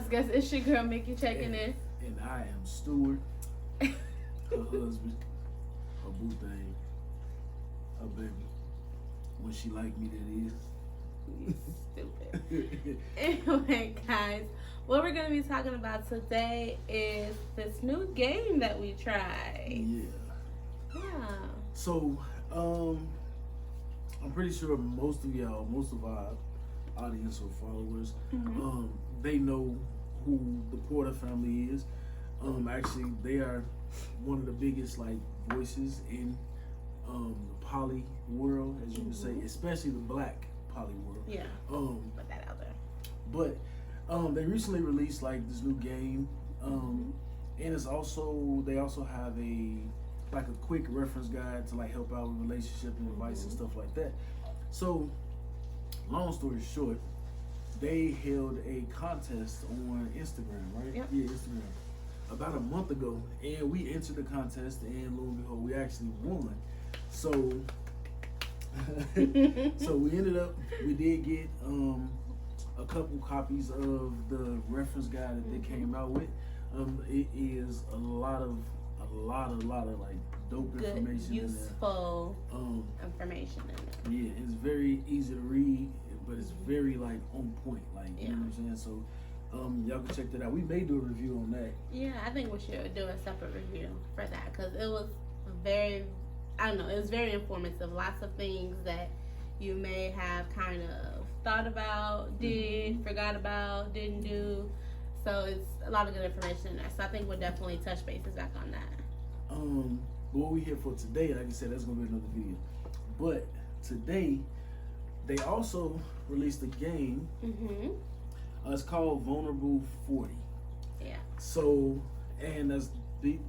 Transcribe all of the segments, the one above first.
guess it's your girl Mickey checking in. And I am Stuart, her husband, her boo thing, her baby. When she like me, that is. You stupid. Anyway, guys, what we're going to be talking about today is this new game that we tried. Yeah. Yeah. So, I'm pretty sure most of our audience or followers, they know who the Portah family is. Actually, they are one of the biggest voices in the poly world, as you would say, especially the black poly world. Yeah. Put that out there. But they recently released this new game, and it's also they also have a quick reference guide to help out with relationship and advice and stuff like that. So, long story short, they held a contest on Instagram, right? Yep. Yeah, Instagram. About a month ago, and we entered the contest, and lo and behold, we actually won. So, so we did get a couple copies of the reference guide that they came out with. It is a lot of dope Good, information, useful in there. information in there. Yeah, it's very easy to read, but it's very on point. You know what I'm saying? So, y'all can check that out. We may do a review on that. Yeah, I think we should do a separate review for that because it was very, it was very informative. Lots of things that you may have kind of thought about, forgot about, didn't do. So it's a lot of good information in there. So I think we'll definitely touch bases back on that. But what we here for today, like I said, that's gonna be another video. But today, they also released a game. It's called Vulnerable 40. Yeah. So, and that's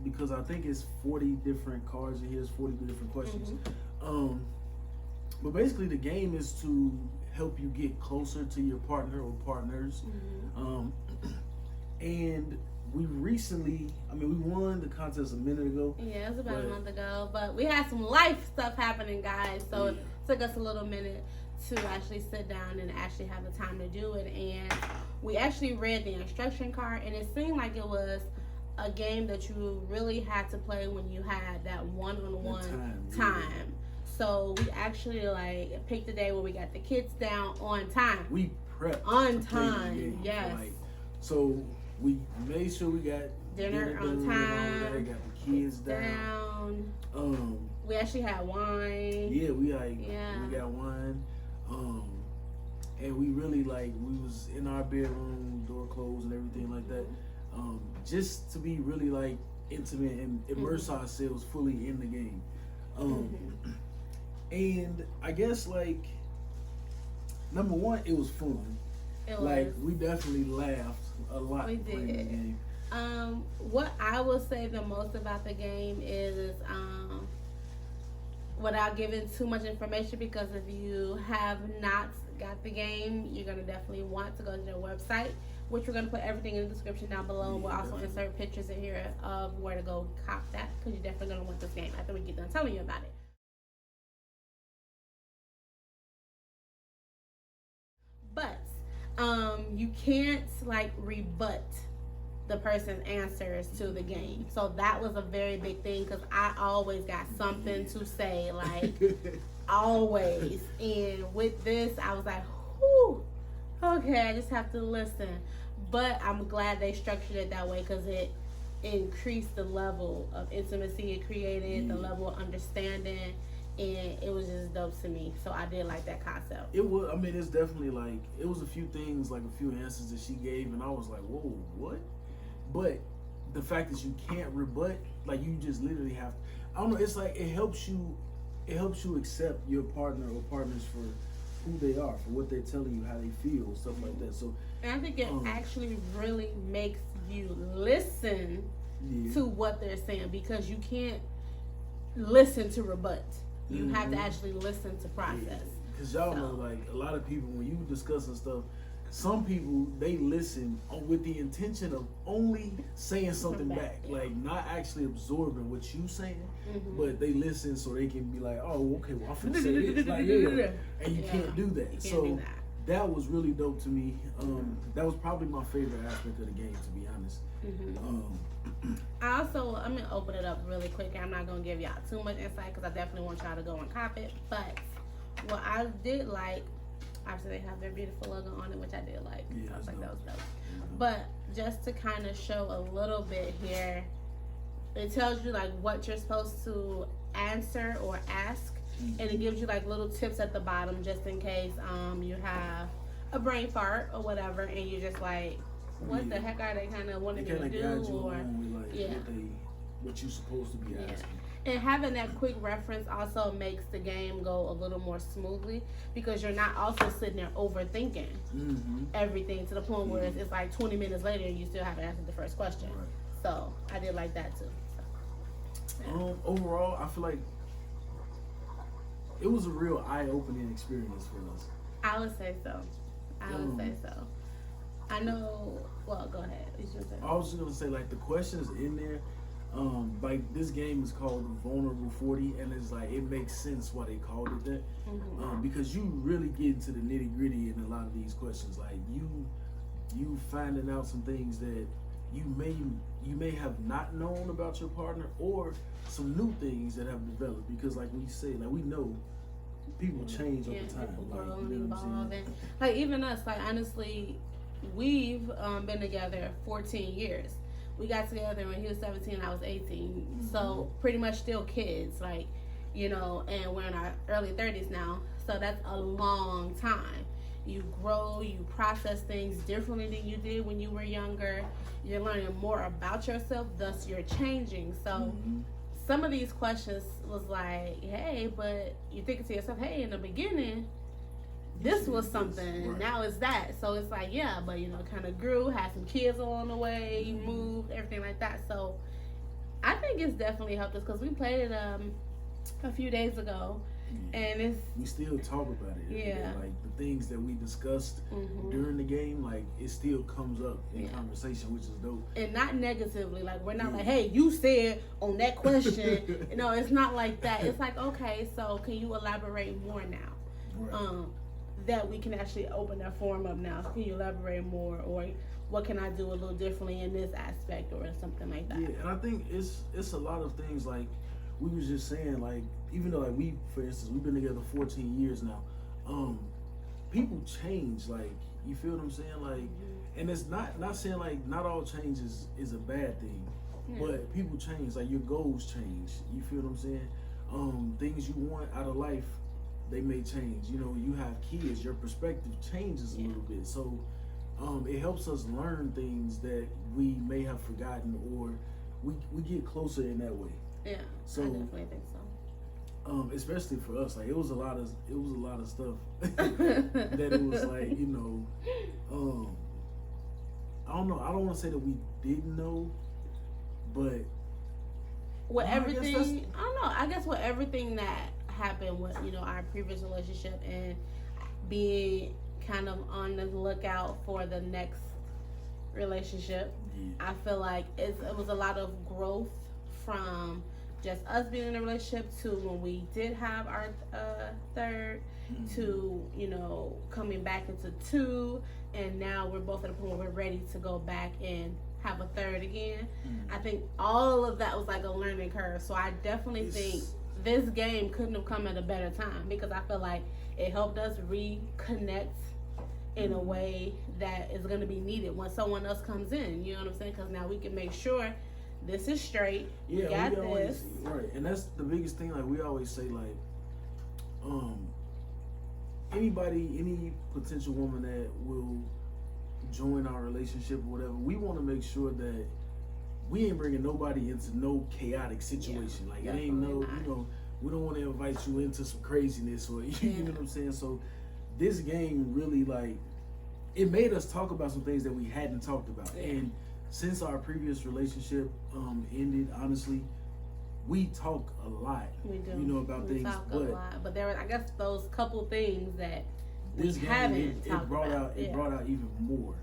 because I think it's 40 different cards and here's 40 different questions. But basically, the game is to help you get closer to your partner or partners. And we recently, we won the contest a minute ago. Yeah, it was about a month ago. But we had some life stuff happening, guys. So it took us a little minute to actually sit down and actually have the time to do it. And we actually read the instruction card, and it seemed like it was a game that you really had to play when you had that one-on-one time. So we actually picked a day where we got the kids down on time. We prepped on time. Yes. So we made sure we got dinner on time. We got the kids down. We actually had wine. Yeah, we got wine. And we really we was in our bedroom, door closed and everything like that. Just to be really intimate and immerse ourselves fully in the game. And I guess number one, it was fun. It was. We definitely laughed a lot. We playing the did. game. What I will say the most about the game is without giving too much information, because if you have not got the game, you're going to definitely want to go to their website, which we're going to put everything in the description down below. And we'll also insert pictures in here of where to go cop that, because you're definitely going to want this game after we get done telling you about it. But you can't rebut the person's answers to the game. So that was a very big thing, because I always got something to say, always. And with this, I was like, whew, okay, I just have to listen. But I'm glad they structured it that way, because it increased the level of intimacy it created, the level of understanding, and it was just dope to me. So I did like that concept. It was, it's definitely it was a few things, a few answers that she gave, and I was like, whoa, what? But the fact that you can't rebut, you just literally have to, I don't know, it's it helps you accept your partner or partners for who they are, for what they're telling you, how they feel, stuff like that. So, and I think it actually really makes you listen to what they're saying, because you can't listen to rebut. You have to actually listen to process. Because y'all know, a lot of people, when you discussing stuff, some people, they listen with the intention of only saying something back. Not actually absorbing what you saying, but they listen so they can be like, oh, okay, well, I'm finna say this. And you can't do that. that was really dope to me. That was probably my favorite aspect of the game, to be honest. I'm gonna open it up really quick. I'm not gonna give y'all too much insight because I definitely want y'all to go and cop it. But what I did like, obviously they have their beautiful logo on it, which I did like. Yeah, I was like, dope. that was dope. But just to kind of show a little bit here, it tells you like what you're supposed to answer or ask, and it gives you like little tips at the bottom just in case you have a brain fart or whatever, and you're just like, what the heck are they kind of wanting me to do? Guide you Or along with like what you're supposed to be asking. And having that quick reference also makes the game go a little more smoothly because you're not also sitting there overthinking everything to the point where it's like 20 minutes later and you still haven't answered the first question. Right. So I did like that too. So, overall, I feel like it was a real eye-opening experience for us. I would say so. I know. Well, go ahead. I was just gonna say, like, the questions in there, like this game is called Vulnerable 40, and it's like it makes sense why they called it that, because you really get into the nitty-gritty in a lot of these questions. Like you finding out some things that you may have not known about your partner, or some new things that have developed. Because like we say, like we know people change over time. People Like, grow you and know what I'm evolve, saying? and like even us, like honestly, we've been together 14 years. We got together when he was 17, I was 18. So pretty much still kids, like, you know, and we're in our early 30s now. So that's a long time. You grow, you process things differently than you did when you were younger. You're learning more about yourself, thus you're changing. So some of these questions was like, hey, but you're thinking to yourself, hey, in the beginning, this was something, right. Now it's that. So it's like, yeah, but you know, kind of grew, had some kids along the way, moved, everything like that. So I think it's definitely helped us because we played it a few days ago, and we still talk about it. Yeah. Like the things that we discussed during the game, like it still comes up in conversation, which is dope. And not negatively, like we're not like, hey, you said on that question. No, it's not like that. It's like, okay, so can you elaborate more now? Right. That we can actually open that forum up now. So can you elaborate more, or what can I do a little differently in this aspect, or something like that? Yeah, and I think it's a lot of things. Like we was just saying, like even though like we, for instance, we've been together 14 years now. People change. Like you feel what I'm saying? Like, and it's not saying like not all change is a bad thing, but people change. Like your goals change. You feel what I'm saying? Things you want out of life, they may change. You know, you have kids, your perspective changes a little bit. So it helps us learn things that we may have forgotten, or we get closer in that way. Yeah, so, I definitely think so. Especially for us, like it was a lot of stuff that it was like, you know, I don't know. I don't want to say that we didn't know, but with everything, I don't know. I guess with everything that happened with, you know, our previous relationship, and being kind of on the lookout for the next relationship, I feel like it was a lot of growth from just us being in a relationship to when we did have our third, to, you know, coming back into two, and now we're both at a point where we're ready to go back and have a third again. I think all of that was like a learning curve. So I definitely think this game couldn't have come at a better time, because I feel like it helped us reconnect in a way that is going to be needed when someone else comes in. You know what I'm saying? Because now we can make sure this is straight. Yeah, we got always, this. right. And that's the biggest thing. Like we always say, like, any potential woman that will join our relationship or whatever, we want to make sure that we ain't bringing nobody into no chaotic situation. Like it ain't no, you know, we don't want to invite you into some craziness, or you know what I'm saying. So this game really, like, it made us talk about some things that we hadn't talked about. And since our previous relationship ended, honestly, we talk a lot. We do. You know, about things, talk a lot. But there were, I guess, those couple things that this we game, haven't talked it brought about. It brought out even more.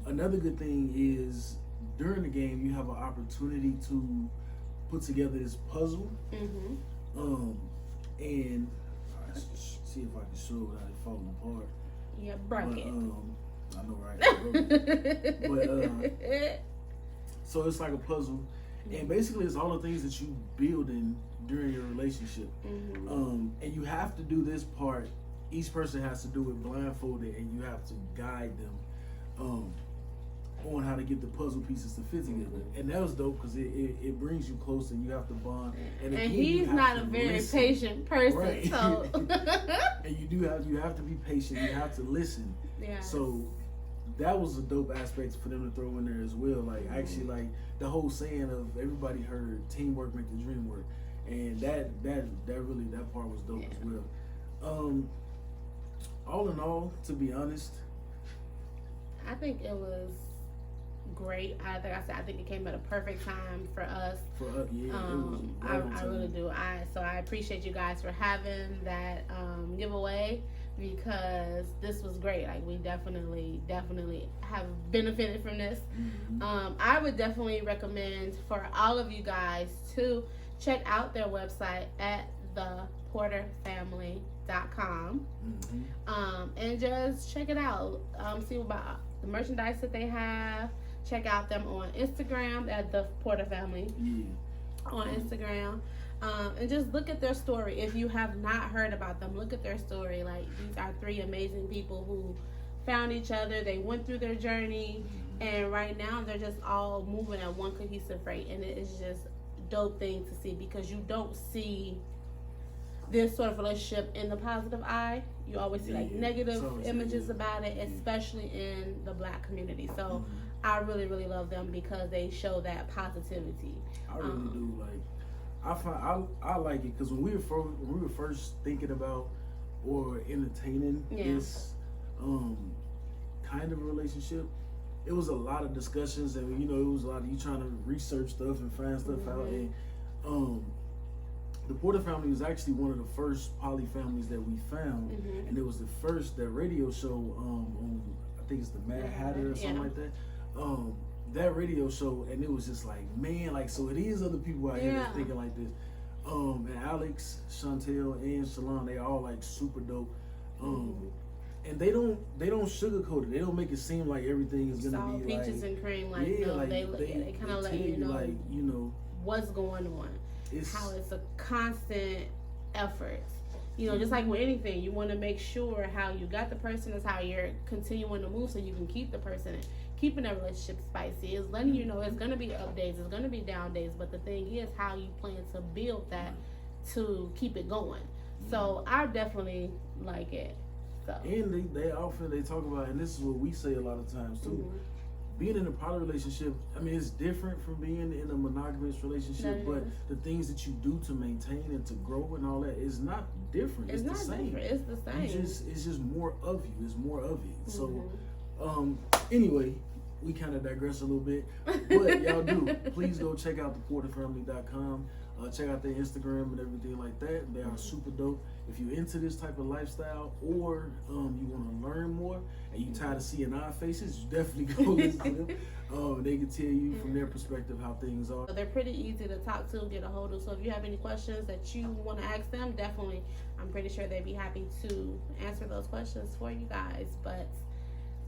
Another good thing is during the game you have an opportunity to put together this puzzle. And see if I can show it without it falling apart. Yeah, broke it. I know, right? But so it's like a puzzle, and basically it's all the things that you building during your relationship. And you have to do this part. Each person has to do it blindfolded, and you have to guide them on how to get the puzzle pieces to fit together. And that was dope because it brings you closer. You have to bond. And again, he's not a very patient person, right? So and you have to be patient. You have to listen. Yeah. So that was a dope aspect for them to throw in there as well. Like actually, like the whole saying of everybody heard teamwork make the dream work, and that really that part was dope as well. All in all, to be honest, I think it was great. I think it came at a perfect time for us. For us, yeah. I really do. So I appreciate you guys for having that giveaway, because this was great. Like, we definitely have benefited from this. I would definitely recommend for all of you guys to check out their website at theportahfamily.com. And just check it out. See about the merchandise that they have. Check out them on Instagram at the Portah Family on Instagram. And just look at their story. If you have not heard about them, look at their story. Like, these are three amazing people who found each other. They went through their journey, and right now they're just all moving at one cohesive rate. And it is just a dope thing to see, because you don't see this sort of relationship in the positive eye. You always see like negative images about it, especially in the Black community. So I really love them because they show that positivity. I really do. Like, I like it because when we were first thinking about or entertaining this kind of relationship, it was a lot of discussions, and it was a lot of you trying to research stuff and find stuff out. And the Portah family was actually one of the first poly families that we found, and it was the first that radio show on, I think it's the Mad Hatter or something like that. That radio show, and it was just like, man, like, so it is other people out here that's thinking like this. And Alex, Chantel, and Shalon, they all like super dope. And they don't sugarcoat it. They don't make it seem like everything is gonna be peaches like, and cream. Like, they kind of let you know, like, what's going on. How it's a constant effort. Just like with anything, you want to make sure how you got the person is how you're continuing to move, so you can keep the person. Keeping that relationship spicy is letting you know it's going to be up days, it's going to be down days, but the thing is how you plan to build that to keep it going. So I definitely like it. So. And they often talk about, and this is what we say a lot of times too, being in a poly relationship, I mean, it's different from being in a monogamous relationship, but the things that you do to maintain and to grow and all that is not different. It's the same. Different. It's the same. It's just more of you. It's more of it. So, anyway, we kind of digress a little bit, but y'all do. Please go check out theportahfamily.com. Check out their Instagram and everything like that. They are super dope. If you're into this type of lifestyle, or you want to learn more and you tired of seeing our faces, you definitely go listen to them. They can tell you from their perspective how things are. They're pretty easy to talk to, get a hold of. So if you have any questions that you want to ask them, definitely, I'm pretty sure they'd be happy to answer those questions for you guys. But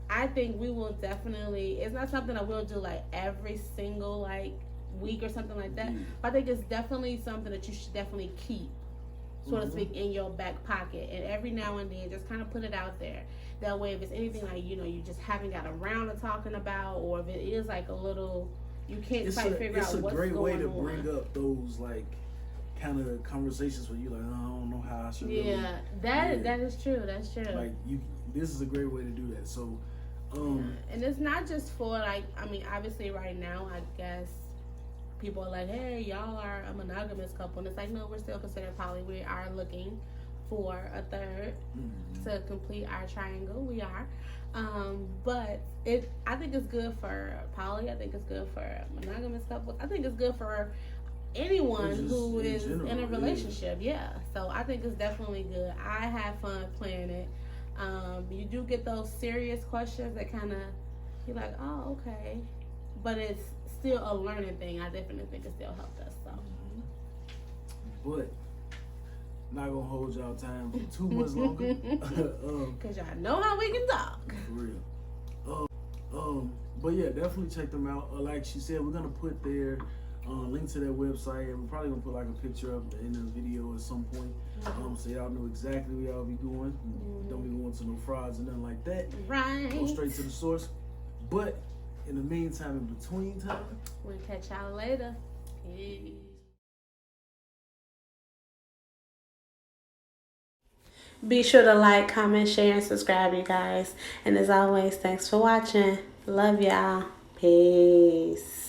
I think we will definitely, it's not something that we'll do like every single like week or something like that. But I think it's definitely something that you should definitely keep, so to speak, in your back pocket, and every now and then just kind of put it out there. That way, if it's anything like you just haven't got around to talking about, or if it is like a little, you can't quite figure out what's going on. It's a great way to bring up those like kind of conversations where you're like, I don't know how I should. That is true. That's true. Like this is a great way to do that. So, and it's not just for like, I mean, obviously right now, I guess people are like, hey, y'all are a monogamous couple, and it's like, no, we're still considered poly. We are looking for a third to complete our triangle. We are, but I think it's good for poly. I think it's good for monogamous couples. I think it's good for anyone who is in a relationship. So I think it's definitely good. I had fun playing it. You do get those serious questions that kind of, you're like, oh, okay, but it's still a learning thing. I definitely think it still helped us. So, but not gonna hold y'all time for too much longer. Cause y'all know how we can talk. For real. But yeah, definitely check them out. Like she said, we're gonna put their link to their website, and we're probably gonna put like a picture up in the video at some point, so y'all know exactly where y'all be going. Don't be going to no frauds or nothing like that. Right. Go straight to the source. But in the meantime, in between time, We'll catch y'all later. Peace. Be sure to like, comment, share, and subscribe, you guys. And as always, thanks for watching. Love y'all. Peace.